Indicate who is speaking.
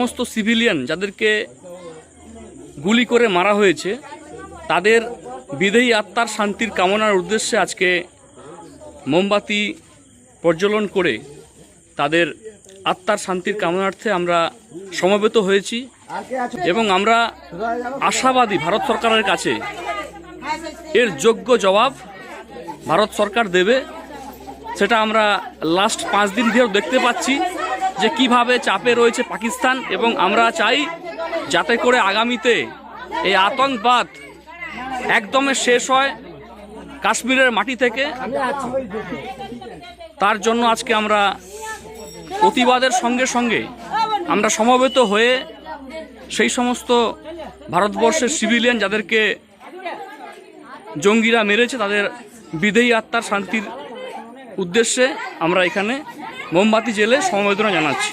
Speaker 1: সমস্ত সিভিলিয়ান যাদেরকে গুলি করে মারা হয়েছে তাদের বিদেহী আত্মার শান্তির কামনার উদ্দেশ্যে আজকে মোমবাতি প্রজ্বলন করে তাদের আত্মার শান্তির কামনার্থে আমরা সমবেত হয়েছি এবং আমরা আশাবাদী ভারত সরকারের কাছে এর যোগ্য জবাব ভারত সরকার দেবে। সেটা আমরা লাস্ট 5 দিন ধরে দেখতে পাচ্ছি যে কিভাবে চাপে রয়েছে পাকিস্তান, এবং আমরা চাই যাতে করে আগামীতে এই আতঙ্কবাদ একদমই শেষ হয় কাশ্মীরের মাটি থেকে। তার জন্য আজকে আমরা প্রতিবাদের সঙ্গে সঙ্গে আমরা সমবেত হয়ে সেই সমস্ত ভারতবর্ষের সিভিলিয়ান যাদেরকে জঙ্গিরা মেরেছে তাদের বিদেহী আত্মার শান্তির উদ্দেশ্যে আমরা এখানে মোমবাতি জেলে সমবেদনা জানাচ্ছি।